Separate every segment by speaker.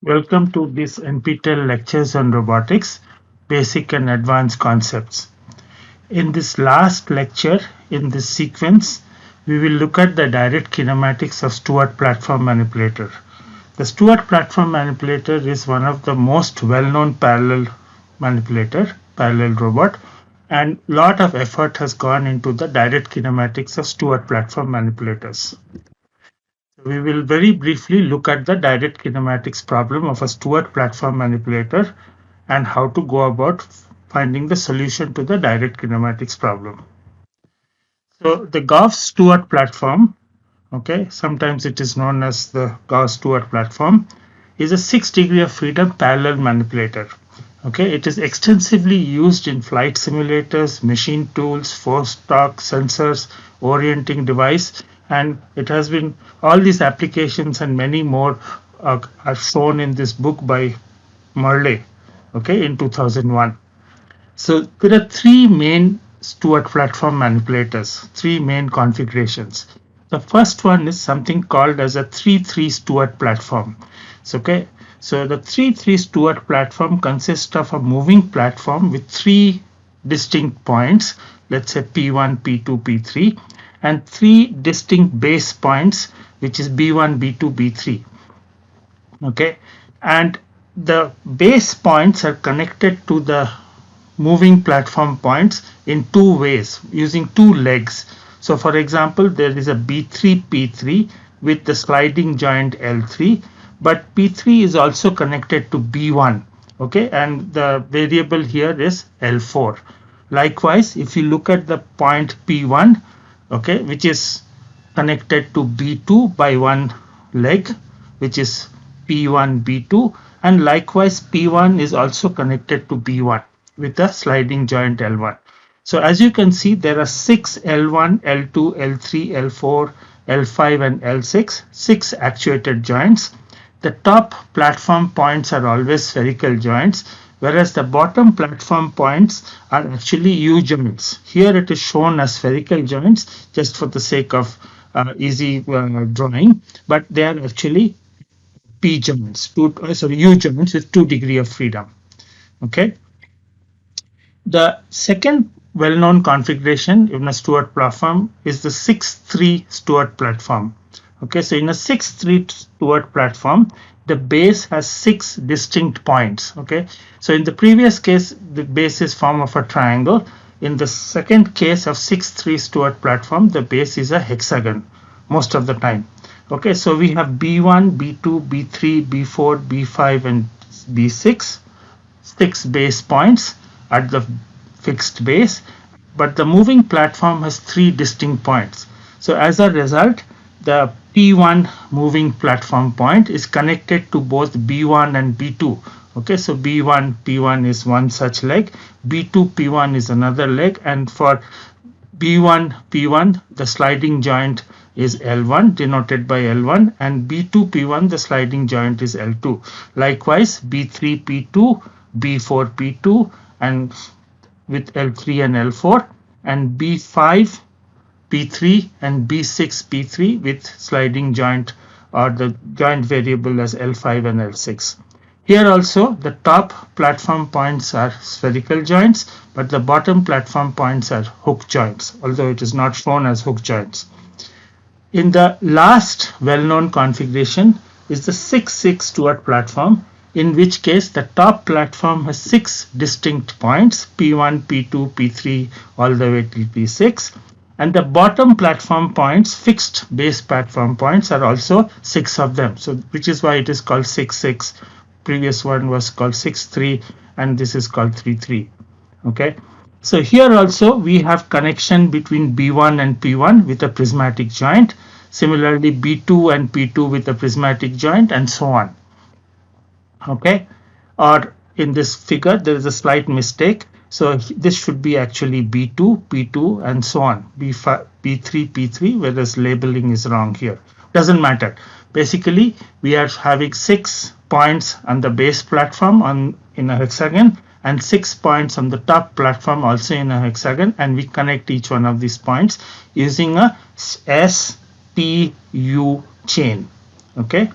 Speaker 1: Welcome to this NPTEL lectures on robotics, basic and advanced concepts. In this last lecture, in this sequence, we will look at the direct kinematics of Stewart platform manipulator. The Stewart platform manipulator is one of the most well-known parallel robot, and lot of effort has gone into the direct kinematics of Stewart platform manipulators. We will very briefly look at the direct kinematics problem of a Stewart platform manipulator and how to go about finding the solution to the direct kinematics problem. So the Gauss-Stewart platform, okay, sometimes it is known as the Gauss-Stewart platform, is a 6 degree of freedom parallel manipulator. Okay, it is extensively used in flight simulators, machine tools, force torque sensors, orienting device, and it has been all these applications and many more are shown in this book by Merle, okay, in 2001. So there are three main Stewart platform manipulators, three main configurations. The first one is something called as a 3-3 Stewart platform. So the 3-3 Stewart platform consists of a moving platform with three distinct points, let's say P1, P2, P3, and three distinct base points, which is B1, B2, B3. Okay, and the base points are connected to the moving platform points in two ways using two legs. So for example, there is a B3 P3 with the sliding joint L3, but P3 is also connected to B1, okay, and the variable here is L4. Likewise, if you look at the point P1, okay, which is connected to B2 by one leg, which is P1 B2, and likewise P1 is also connected to B1 with a sliding joint L1. So as you can see, there are 6 L1, L2, L3, L4, L5 and L6, 6 actuated joints. The top platform points are always spherical joints, whereas the bottom platform points are actually U joints. Here it is shown as spherical joints just for the sake of easy drawing, but they are actually P joints, U joints with 2 degree of freedom. Okay. The second well-known configuration in a Stewart platform is the 6-3 Stewart platform. Okay, so in a 6-3 Stewart platform, the base has 6 distinct points. Okay, so in the previous case, the base is form of a triangle. In the second case of 6-3 Stewart platform, the base is a hexagon most of the time. Okay, so we have B1, B2, B3, B4, B5 and B6, 6 base points at the fixed base, but the moving platform has 3 distinct points. So as a result, the P1 moving platform point is connected to both B1 and B2. Okay, so B1 P1 is one such leg, B2 P1 is another leg, and for B1 P1 the sliding joint is L1 denoted by L1, and B2 P1 the sliding joint is L2. Likewise B3 P2, B4 P2 and with L3 and L4, and B5 P3 and B6 P3 with sliding joint or the joint variable as L5 and L6. Here also the top platform points are spherical joints, but the bottom platform points are hook joints, although it is not shown as hook joints. In the last well-known configuration is the 6-6 Stewart platform, in which case the top platform has 6 distinct points, P1, P2, P3 all the way till P6, and the bottom platform points, fixed base platform points, are also 6 of them, so which is why it is called 6-6. Previous one was called 6-3 and this is called 3-3. Okay, so here also we have connection between B1 and P1 with a prismatic joint, similarly B2 and P2 with a prismatic joint, and so on. Okay, or in this figure there is a slight mistake, so this should be actually B2 P2 and so on, B5 B3 P3, whereas labeling is wrong here. Doesn't matter. Basically we are having 6 points on the base platform in a hexagon and 6 points on the top platform also in a hexagon, and we connect each one of these points using a SPU chain. Okay,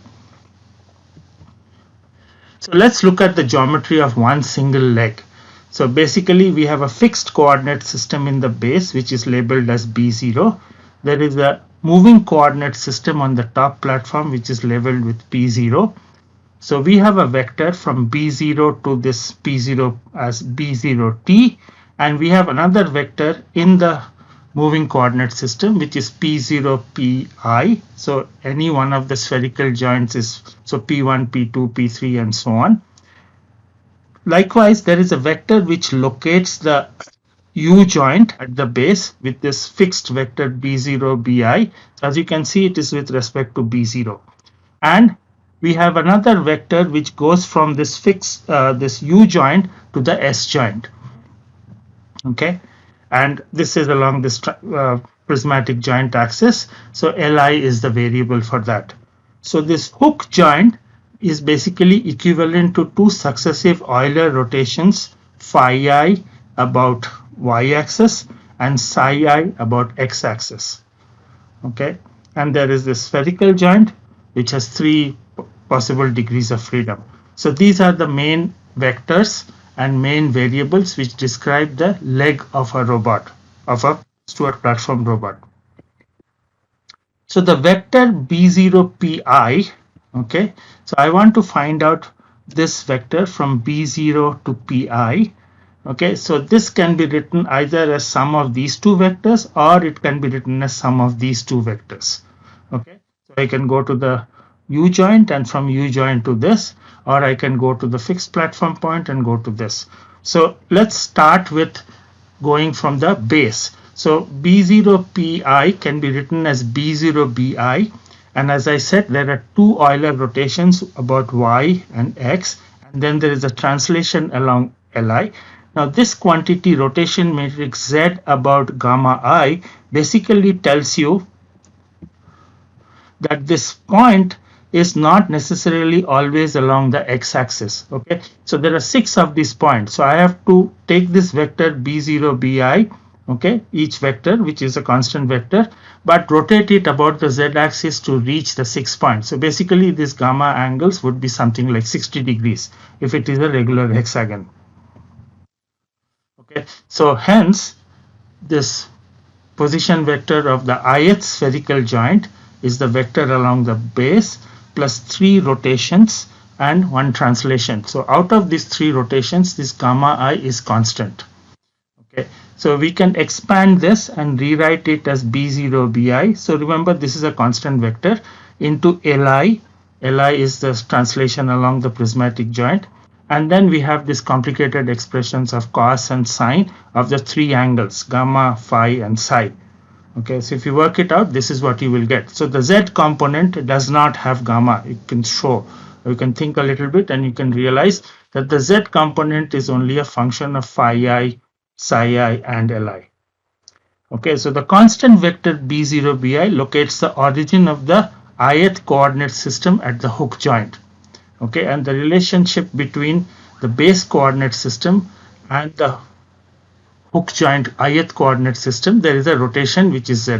Speaker 1: So let's look at the geometry of one single leg. So basically we have a fixed coordinate system in the base which is labeled as B0. There is a moving coordinate system on the top platform which is labeled with P0. So we have a vector from B0 to this P0 as B0t, and we have another vector in the moving coordinate system which is P0pi. So any one of the spherical joints is, so P1, P2, P3 and so on. Likewise, there is a vector which locates the U joint at the base with this fixed vector B0, Bi. So as you can see, it is with respect to B0. And we have another vector which goes from this this U joint to the S joint. Okay, and this is along this prismatic joint axis. So Li is the variable for that. So this hook joint is basically equivalent to two successive Euler rotations, phi I about y-axis and psi I about x-axis. Okay, and there is this spherical joint which has three possible degrees of freedom. So these are the main vectors and main variables which describe the leg of a robot, of a Stewart platform robot. So the vector B0pi, okay, so I want to find out this vector from B0 to pi. Okay, so this can be written either as sum of these two vectors or it can be written as sum of these two vectors. Okay, so I can go to the U joint and from U joint to this, or I can go to the fixed platform point and go to this. So let's start with going from the base. So B0pi can be written as B0bi, and as I said, there are two Euler rotations about y and x, and then there is a translation along Li. Now this quantity rotation matrix Z about gamma I basically tells you that this point is not necessarily always along the x-axis. Okay, so there are 6 of these points. So I have to take this vector B0 Bi, okay, each vector which is a constant vector, but rotate it about the z-axis to reach the 6 points. So basically these gamma angles would be something like 60 degrees if it is a regular hexagon. Okay, so hence this position vector of the ith spherical joint is the vector along the base plus 3 rotations and 1 translation. So out of these 3 rotations, this gamma I is constant. Okay, so we can expand this and rewrite it as B0 Bi. So remember, this is a constant vector into Li. Li is the translation along the prismatic joint. And then we have these complicated expressions of cos and sine of the 3 angles, gamma, phi and psi. Okay, so if you work it out, this is what you will get. So the Z component does not have gamma. You can think a little bit and you can realize that the Z component is only a function of phi I, psi I and Li. Okay, so the constant vector B0 Bi locates the origin of the ith coordinate system at the hook joint. Okay, and the relationship between the base coordinate system and the hook joint ith coordinate system, there is a rotation which is Zi.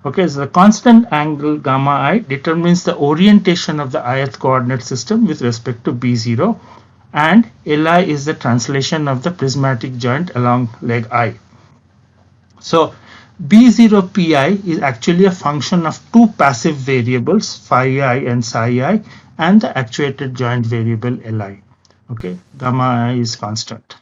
Speaker 1: Okay, so the constant angle gamma I determines the orientation of the ith coordinate system with respect to B0, and Li is the translation of the prismatic joint along leg I. So B0 Pi is actually a function of two passive variables, phi I and psi I, and the actuated joint variable Li. Okay, gamma I is constant.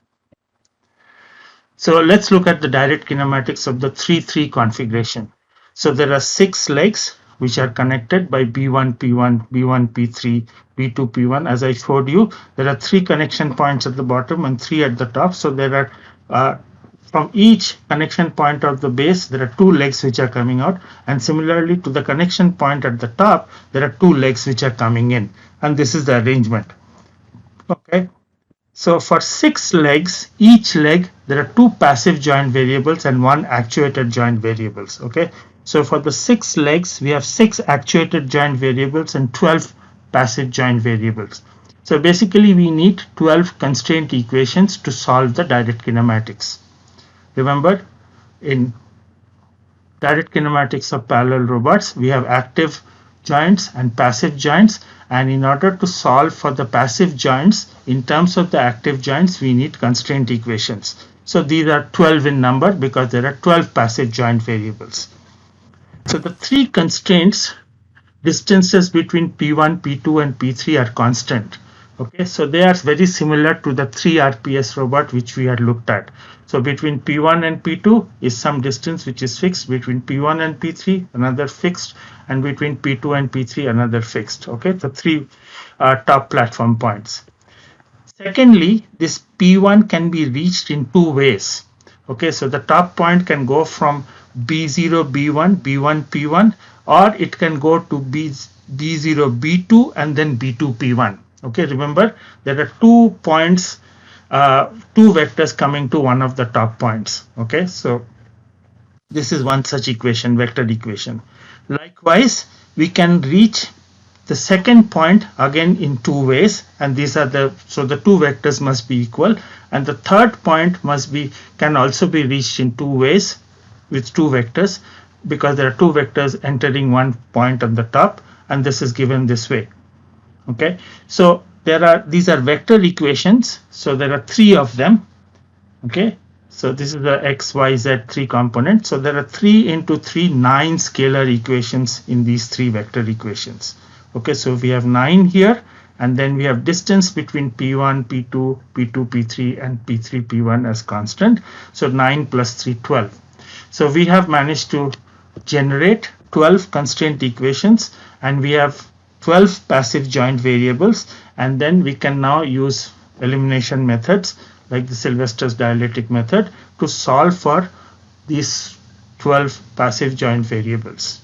Speaker 1: So let's look at the direct kinematics of the 3-3 configuration. So there are 6 legs which are connected by B1, P1, B1, P3, B2, P1. As I showed you, there are 3 connection points at the bottom and 3 at the top. So there are from each connection point of the base, there are 2 legs which are coming out, and similarly to the connection point at the top, there are 2 legs which are coming in, and this is the arrangement. Okay. So for 6 legs, each leg, there are 2 passive joint variables and 1 actuated joint variables. Okay. So for the 6 legs, we have 6 actuated joint variables and 12 passive joint variables. So basically we need 12 constraint equations to solve the direct kinematics. Remember, in direct kinematics of parallel robots, we have active joints and passive joints, and in order to solve for the passive joints in terms of the active joints, we need constraint equations. So these are 12 in number because there are 12 passive joint variables. So the three constraints, distances between P1, P2 and P3 are constant. Okay, so they are very similar to the 3 RPS robot which we had looked at. So between P1 and P2 is some distance which is fixed, between P1 and P3 another fixed, and between P2 and P3 another fixed. Okay, the three top platform points. Secondly, this P1 can be reached in two ways. Okay, so the top point can go from B0, B1, B1, P1, or it can go to B0, B2 and then B2, P1. Okay, remember there are 2 points, 2 vectors coming to one of the top points. Okay, so this is one such equation, vector equation. Likewise, we can reach the second point again in two ways, and these are the two vectors must be equal, and the third point can also be reached in two ways with two vectors, because there are two vectors entering one point on the top, and this is given this way. Okay, so these are vector equations, so there are 3 of them. Okay, so this is the x, y, z 3 components. So there are 3 into 3, 9 scalar equations in these 3 vector equations. Okay, so we have 9 here, and then we have distance between P1, P2, P2, P3 and P3, P1 as constant. So 9 plus 3, 12. So we have managed to generate 12 constraint equations, and we have 12 passive joint variables, and then we can now use elimination methods like the Sylvester's dialectic method to solve for these 12 passive joint variables.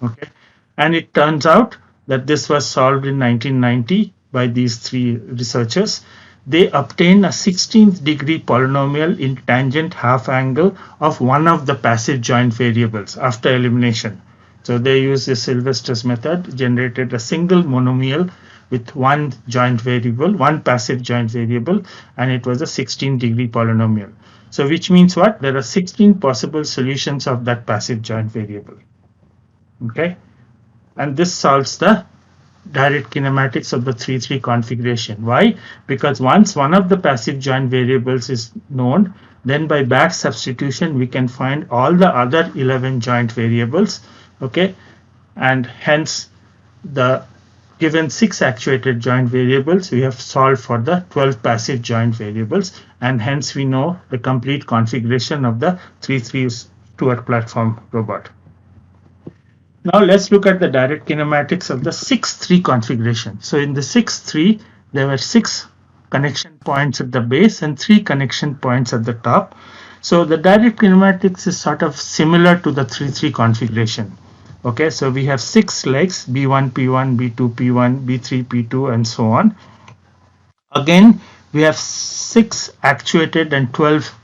Speaker 1: Okay, and it turns out that this was solved in 1990 by these 3 researchers. They obtained a 16th degree polynomial in tangent half angle of one of the passive joint variables after elimination. So they used the Sylvester's method, generated a single monomial with one joint variable, one passive joint variable, and it was a 16th degree polynomial. So which means what? There are 16 possible solutions of that passive joint variable. Okay, and this solves the direct kinematics of the 3-3 configuration. Why? Because once one of the passive joint variables is known, then by back substitution we can find all the other 11 joint variables. Okay, and hence the given 6 actuated joint variables, we have solved for the 12 passive joint variables, and hence we know the complete configuration of the 3-3 Stewart platform robot. Now let's look at the direct kinematics of the 6-3 configuration. So in the 6-3, there were 6 connection points at the base and 3 connection points at the top. So the direct kinematics is sort of similar to the 3-3 configuration. Okay, so we have 6 legs, B1, P1, B2, P1, B3, P2, and so on. Again, we have 6 actuated and 12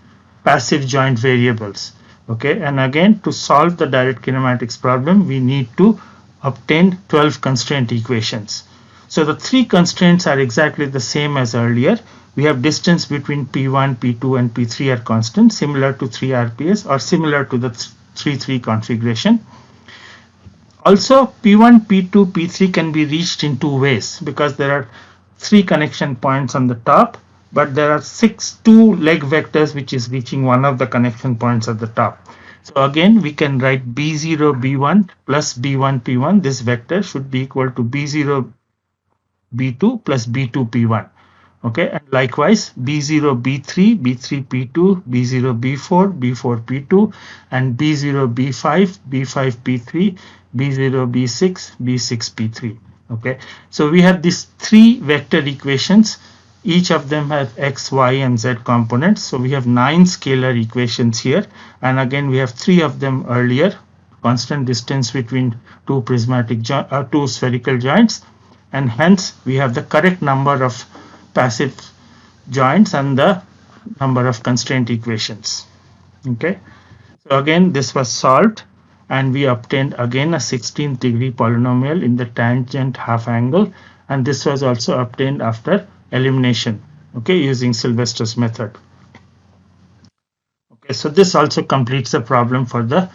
Speaker 1: passive joint variables. Okay, and again, to solve the direct kinematics problem, we need to obtain 12 constraint equations. So the 3 constraints are exactly the same as earlier. We have distance between P1, P2 and P3 are constant, similar to 3 RPS or similar to the 3-3 configuration. Also, P1, P2, P3 can be reached in 2 ways, because there are 3 connection points on the top, but there are 2 leg vectors which is reaching one of the connection points at the top. So again, we can write B0, B1 plus B1, P1. This vector should be equal to B0, B2 plus B2, P1. Okay, and likewise B0, B3, B3, P2, B0, B4, B4, P2, and B0, B5, B5, P3, B0, B6, B6, P3. Okay, so we have these 3 vector equations. Each of them has x, y, and z components. So we have 9 scalar equations here, and again we have 3 of them earlier. Constant distance between 2 spherical joints, and hence we have the correct number of passive joints and the number of constraint equations. Okay, so again this was solved, and we obtained again a 16th degree polynomial in the tangent half angle, and this was also obtained after elimination, okay, using Sylvester's method. Okay, so this also completes the problem for the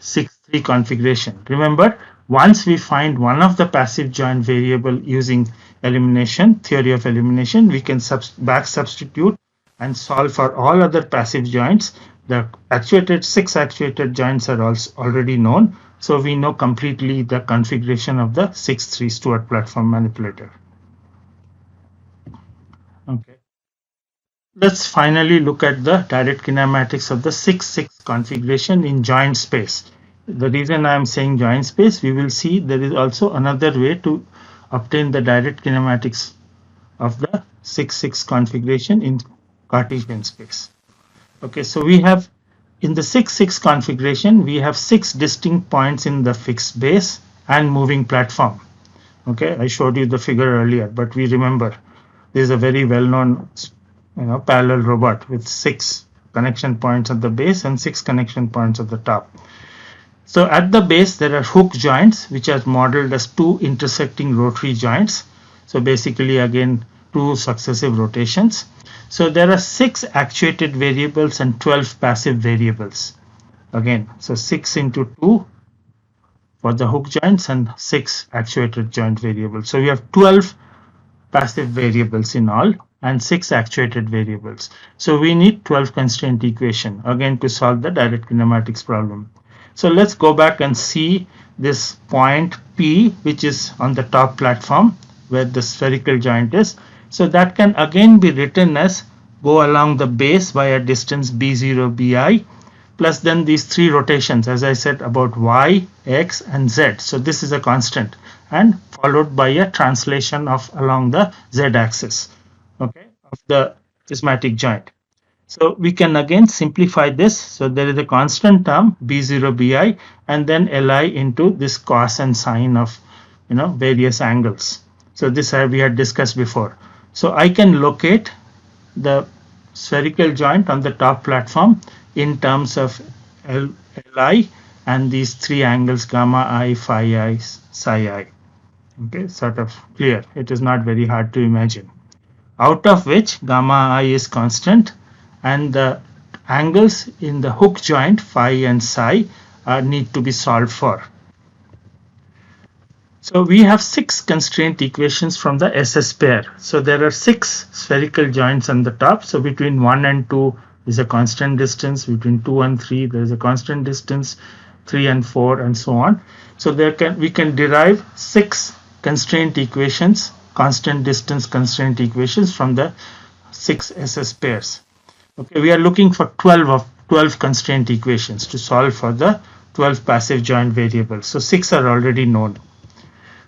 Speaker 1: 6-3 configuration. Remember, Once we find one of the passive joint variable using elimination, theory of elimination, we can back substitute and solve for all other passive joints. The six actuated joints are also already known, so we know completely the configuration of the 6-3 Stewart platform manipulator. Okay. Let's finally look at the direct kinematics of the 6-6 configuration in joint space. The reason I am saying joint space, we will see there is also another way to obtain the direct kinematics of the 6-6 configuration in Cartesian space. Okay, so we have in the 6-6 configuration, we have 6 distinct points in the fixed base and moving platform. Okay, I showed you the figure earlier, but we remember this is a very well-known parallel robot with 6 connection points at the base and 6 connection points at the top. So at the base there are hook joints which are modeled as 2 intersecting rotary joints. So basically again 2 successive rotations. So there are 6 actuated variables and 12 passive variables. Again, so 6 into 2 for the hook joints and 6 actuated joint variables. So we have 12 passive variables in all and 6 actuated variables. So we need 12 constraint equation again to solve the direct kinematics problem. So let's go back and see this point P, which is on the top platform where the spherical joint is. So that can again be written as go along the base by a distance B0 Bi plus then these 3 rotations, as I said, about Y, X and Z. So this is a constant and followed by a translation of along the Z axis, okay, of the prismatic joint. So we can again simplify this. So there is a constant term B0 Bi and then Li into this cos and sine of various angles. So this we had discussed before. So I can locate the spherical joint on the top platform in terms of Li and these 3 angles gamma I, phi I, psi I. Okay, sort of clear. It is not very hard to imagine. Out of which gamma I is constant and the angles in the hook joint phi and psi need to be solved for. So we have 6 constraint equations from the SS pair. So there are 6 spherical joints on the top. So between 1 and 2 is a constant distance. Between 2 and 3 there is a constant distance. 3 and 4 and so on. So we can derive 6 constraint equations, constant distance constraint equations from the 6 SS pairs. Okay, we are looking for 12 constraint equations to solve for the 12 passive joint variables. So 6 are already known.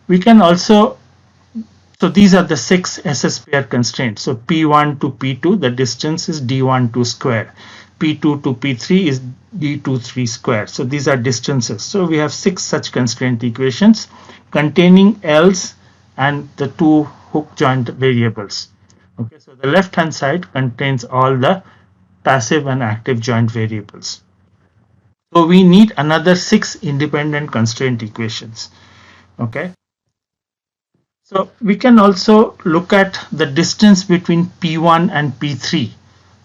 Speaker 1: We can also, so these are the 6 SS pair constraints. So P1 to P2, the distance is D12 square. P2 to P3 is D23 square. So these are distances. So we have 6 such constraint equations containing L's and the 2 hook joint variables. Okay, so the left hand side contains all the passive and active joint variables. So we need another 6 independent constraint equations. Okay. So we can also look at the distance between P1 and P3.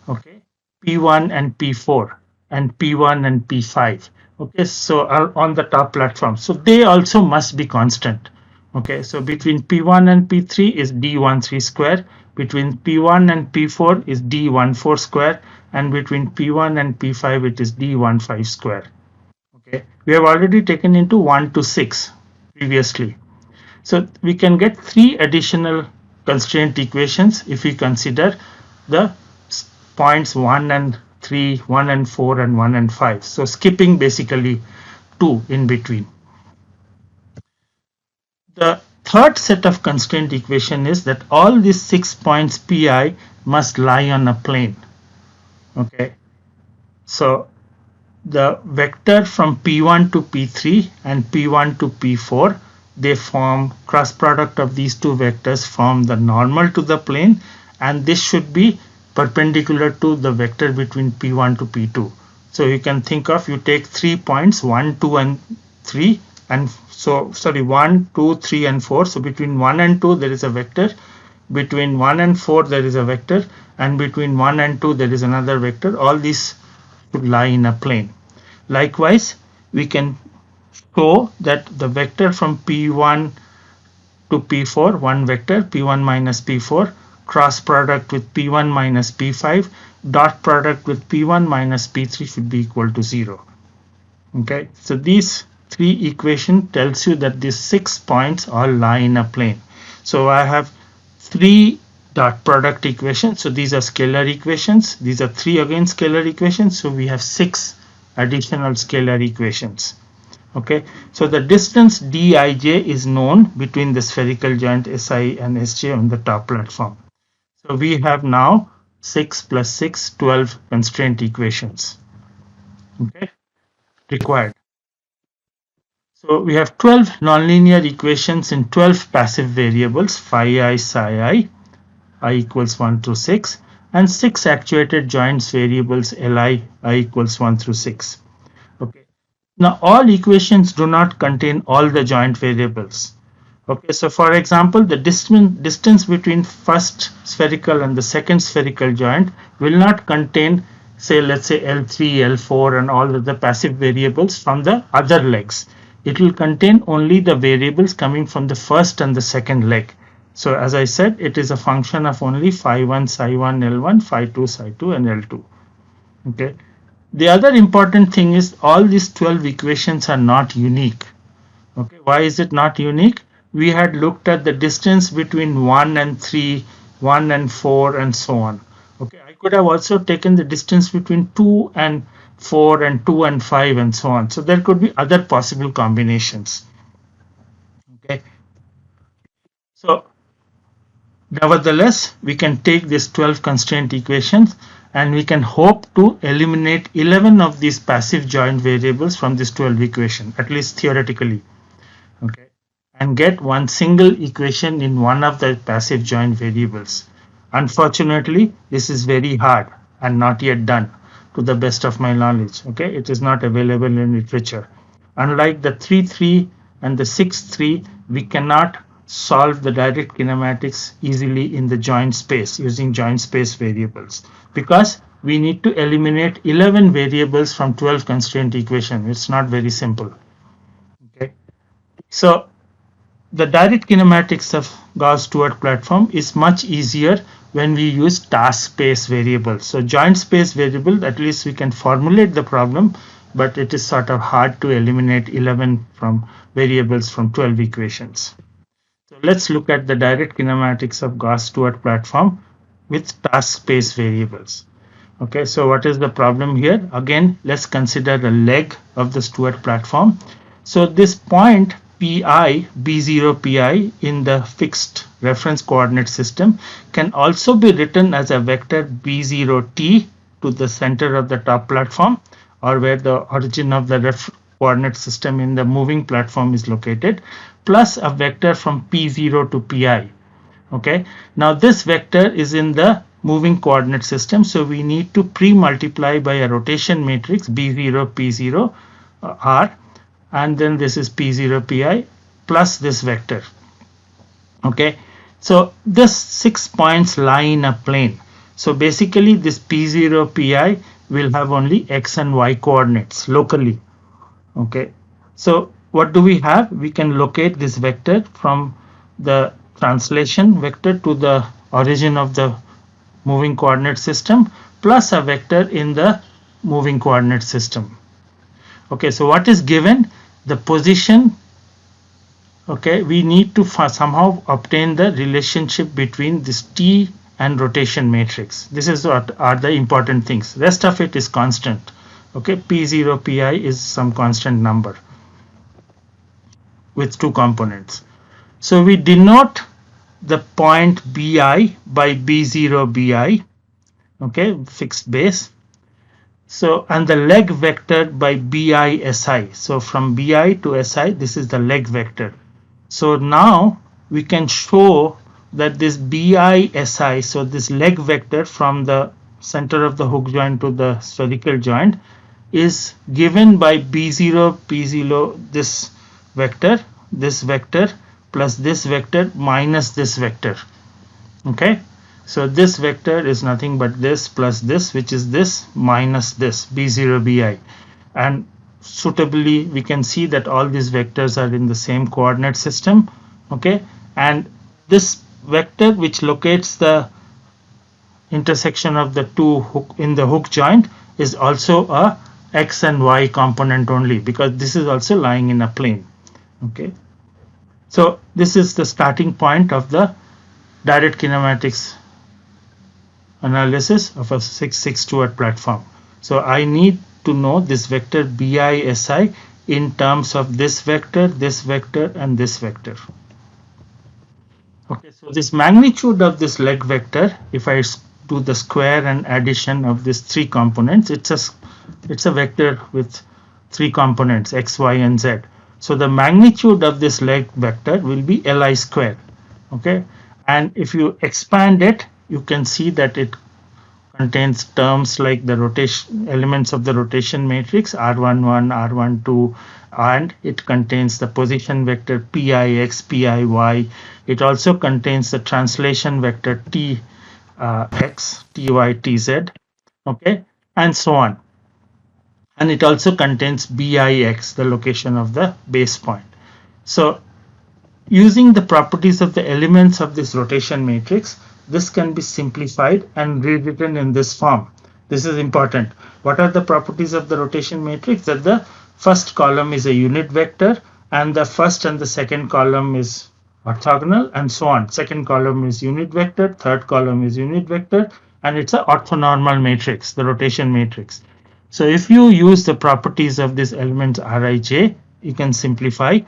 Speaker 1: Okay, P1 and P4 and P1 and P5. Okay, so on the top platform. So they also must be constant. Okay, so between P1 and P3 is D13 square. Between P1 and P4 is D14 square. And between P1 and P5 it is D15 square. Okay, we have already taken into 1 to 6 previously. So we can get 3 additional constraint equations if we consider the points 1 and 3, 1 and 4 and 1 and 5. So skipping basically 2 in between. The third set of constraint equation is that all these 6 points Pi must lie on a plane. Okay, so the vector from P1 to P3 and P1 to P4, they form cross product of these 2 vectors form the normal to the plane, and this should be perpendicular to the vector between P1 to P2. So you can think of, you take 3 points 1, 2 and 3, and so 1, 2, 3 and 4. So between 1 and 2 there is a vector, between 1 and 4 there is a vector, and between 1 and 2 there is another vector. All these should lie in a plane. Likewise, we can show that the vector from P1 to P4, one vector, P1 minus P4, cross product with P1 minus P5, dot product with P1 minus P3 should be equal to 0. Okay, so these three equation tells you that these 6 points all lie in a plane. So I have 3 dot product equations. So these are scalar equations. These are 3 again scalar equations. So we have 6 additional scalar equations. Okay, so the distance dij is known between the spherical joint Si and Sj on the top platform. So we have now 6 plus 6, 12 constraint equations. Okay, required. So we have 12 nonlinear equations in 12 passive variables, phi I, psi I equals 1 through 6, and 6 actuated joints variables Li, I equals 1 through 6. Okay. Now all equations do not contain all the joint variables. Okay, so for example, the distance between first spherical and the second spherical joint will not contain, say, let's say L3, L4 and all of the passive variables from the other legs. It will contain only the variables coming from the first and the second leg. So as I said, it is a function of only phi1, psi1, L1, phi2, psi2 and L2. Okay. The other important thing is all these 12 equations are not unique. Okay, why is it not unique? We had looked at the distance between 1 and 3, 1 and 4 and so on. Okay, I could have also taken the distance between 2 and 4 and 2 and 5 and so on. So there could be other possible combinations. Okay, so nevertheless, we can take these 12 constraint equations and we can hope to eliminate 11 of these passive joint variables from this 12 equation, at least theoretically. Okay, and get one single equation in one of the passive joint variables. Unfortunately, this is very hard and not yet done to the best of my knowledge. Okay, it is not available in literature. Unlike the 3-3 and the 6-3, we cannot solve the direct kinematics easily in the joint space using joint space variables because we need to eliminate 11 variables from 12 constraint equation. It's not very simple. Okay, so the direct kinematics of Gauss-Stewart platform is much easier when we use task space variables. So joint space variable, at least we can formulate the problem, but it is sort of hard to eliminate 11 from variables from 12 equations. So let's look at the direct kinematics of Gauss-Stewart platform with task space variables. Okay, so what is the problem here? Again, let's consider the leg of the Stewart platform. So this point Pi, B0 Pi in the fixed reference coordinate system can also be written as a vector B0T to the center of the top platform or where the origin of the coordinate system in the moving platform is located, plus a vector from P0 to Pi. Okay, now this vector is in the moving coordinate system, so we need to pre-multiply by a rotation matrix B0 P0 R, and then this is P0 Pi plus this vector. Okay, so this 6 points lie in a plane. So basically this P0 Pi will have only x and y coordinates locally. Okay, so what do we have? We can locate this vector from the translation vector to the origin of the moving coordinate system plus a vector in the moving coordinate system. Okay, so what is given? The position. Okay, we need to somehow obtain the relationship between this t and rotation matrix. This is what are the important things. Rest of it is constant. Okay, P0 Pi is some constant number with two components. So we denote the point Bi by B0 Bi, okay, fixed base. So, and the leg vector by Bi Si. So from Bi to Si, this is the leg vector. So now we can show that this Bi Si, so this leg vector from the center of the hook joint to the spherical joint is given by B0 P0, this vector plus this vector minus this vector. Okay, so this vector is nothing but this plus this, which is this minus this B0 Bi, and suitably, we can see that all these vectors are in the same coordinate system. Okay, and this vector which locates the intersection of the two hook in the hook joint is also a x and y component only, because this is also lying in a plane. Okay, so this is the starting point of the direct kinematics analysis of a 6 Stewart platform. So I need to know this vector BISI in terms of this vector, and this vector. Okay, so this magnitude of this leg vector, if I do the square and addition of these three components, it's a vector with three components x, y, and z. So the magnitude of this leg vector will be Li square. Okay, and if you expand it, you can see that it contains terms like the rotation elements of the rotation matrix R11, R12, and it contains the position vector Pix, Piy. It also contains the translation vector Tx, Ty, Tz, okay, and so on. And it also contains Bix, the location of the base point. So using the properties of the elements of this rotation matrix, this can be simplified and rewritten in this form. This is important. What are the properties of the rotation matrix? That the first column is a unit vector, and the first and the second column is orthogonal, and so on. Second column is unit vector, third column is unit vector, and it's an orthonormal matrix, the rotation matrix. So if you use the properties of this element Rij, you can simplify,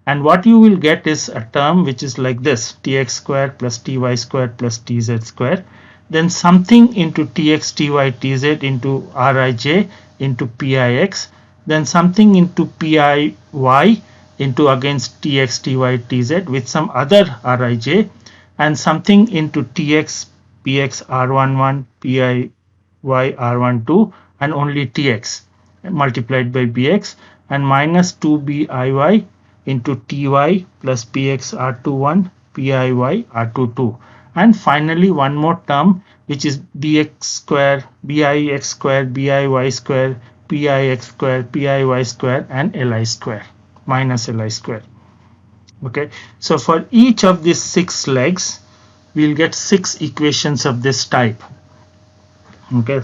Speaker 1: and what you will get is a term which is like this: tx squared plus ty squared plus tz squared, then something into tx, ty, tz into Rij into pix, then something into piy into against tx, ty, tz with some other Rij, and something into tx, px, r11, piy, r12, and only tx multiplied by bx, and minus 2biy into ty plus px r21, piy r22, and finally one more term which is bx square, bix square, biy square, pix square, piy square, and li square, minus li square. Okay, so for each of these 6 legs we'll get 6 equations of this type. Okay,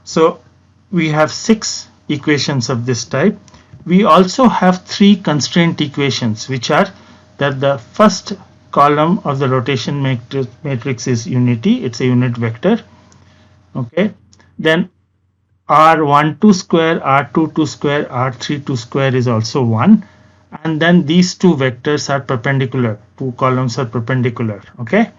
Speaker 1: so we have 6 equations of this type. We also have 3 constraint equations, which are that the first column of the rotation matrix is unity, it's a unit vector. Okay, then R12 square, R22 square, R32 square is also 1, and then these 2 vectors are perpendicular, 2 columns are perpendicular. Okay,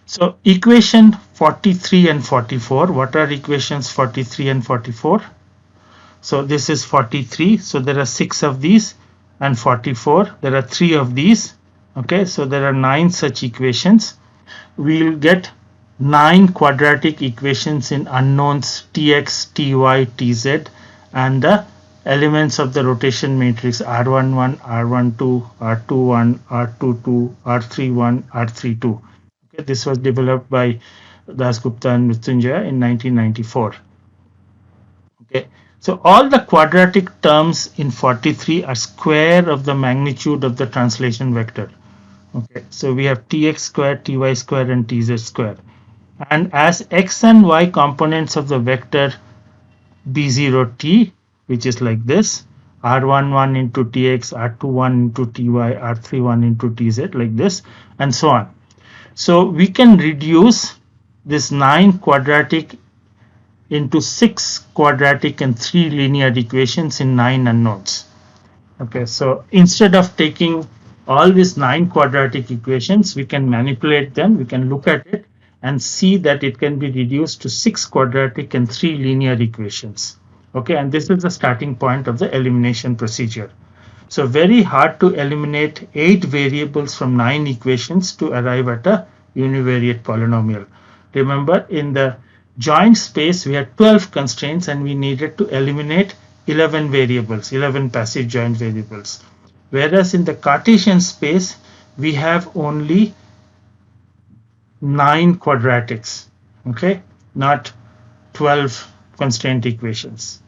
Speaker 1: so equation 43 and 44, what are equations 43 and 44? So this is 43, so there are 6 of these, and 44, there are 3 of these. Okay, so there are 9 such equations. We will get 9 quadratic equations in unknowns tx, ty, tz, and the elements of the rotation matrix R11, R12, R21, R22, R31, R32. Okay, this was developed by Dasgupta and Mrityunjaya in 1994. Okay, so all the quadratic terms in 43 are square of the magnitude of the translation vector. Okay, so we have tx square, ty square, and tz square, and as x and y components of the vector b0t, which is like this, r11 into tx, r21 into ty, r31 into tz, like this, and so on. So we can reduce this 9 quadratic into 6 quadratic and 3 linear equations in 9 unknowns. Okay, so instead of taking all these 9 quadratic equations, we can manipulate them, we can look at it and see that it can be reduced to 6 quadratic and 3 linear equations. Okay, and this is the starting point of the elimination procedure. So very hard to eliminate 8 variables from 9 equations to arrive at a univariate polynomial. Remember, in the joint space we had 12 constraints and we needed to eliminate 11 variables, 11 passive joint variables. Whereas in the Cartesian space we have only 9 quadratics, okay, not 12 constraint equations.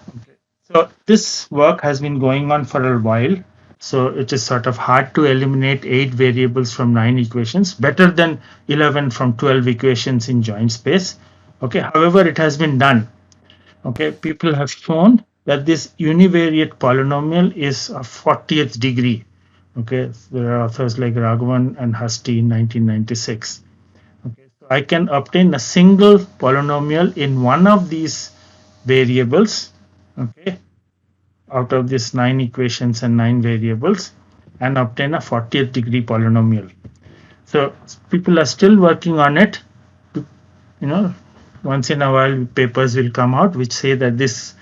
Speaker 1: Okay. So this work has been going on for a while. So it is sort of hard to eliminate 8 variables from 9 equations, better than 11 from 12 equations in joint space. Okay. However, it has been done. Okay. People have shown that this univariate polynomial is of 40th degree. Okay. There are authors like Raghavan and Husty in 1996. Okay. So I can obtain a single polynomial in one of these variables. Okay, out of these 9 equations and 9 variables, and obtain a 40th degree polynomial. So people are still working on it. You know, once in a while papers will come out which say that this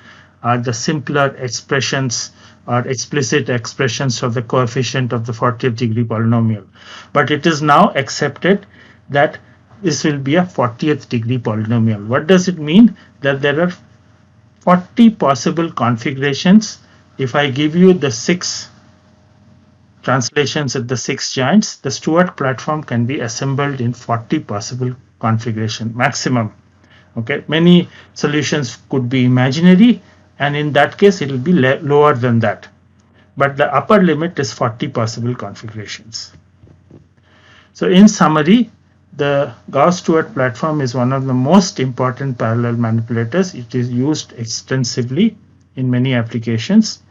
Speaker 1: are the simpler expressions or explicit expressions of the coefficient of the 40th degree polynomial. But it is now accepted that this will be a 40th degree polynomial. What does it mean? That there are 40 possible configurations. If I give you the 6 translations at the 6 joints, the Stewart platform can be assembled in 40 possible configuration maximum. Okay, many solutions could be imaginary, and in that case it will be lower than that. But the upper limit is 40 possible configurations. So in summary, the Gauss-Stewart platform is one of the most important parallel manipulators. It is used extensively in many applications.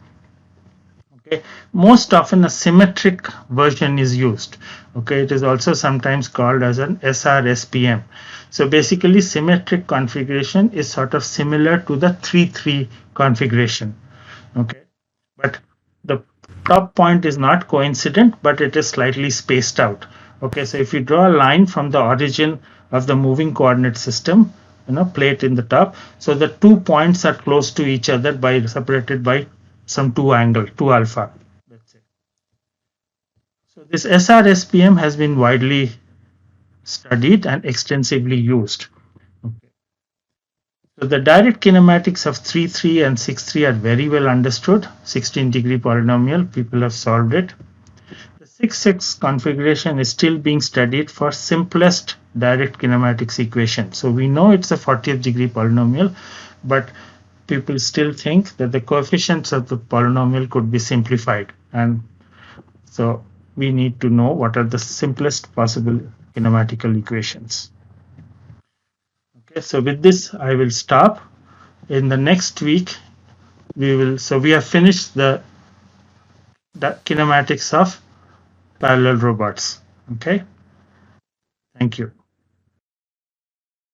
Speaker 1: Okay. Most often a symmetric version is used. Okay. It is also sometimes called as an SR-SPM. So basically symmetric configuration is sort of similar to the 3-3 configuration. Okay. But the top point is not coincident, but it is slightly spaced out. Okay, so if you draw a line from the origin of the moving coordinate system, plate in the top, so the 2 points are close to each other by separated by some 2 angle, 2 alpha. That's it. So this SR-SPM has been widely studied and extensively used. Okay. So the direct kinematics of 3-3 and 6-3 are very well understood. 16 degree polynomial, people have solved it. 6-6 configuration is still being studied for simplest direct kinematics equation. So we know it's a 40th degree polynomial, but people still think that the coefficients of the polynomial could be simplified. And so we need to know what are the simplest possible kinematical equations. Okay, so with this, I will stop. In the next week, we have finished the kinematics of parallel robots. Okay, thank you.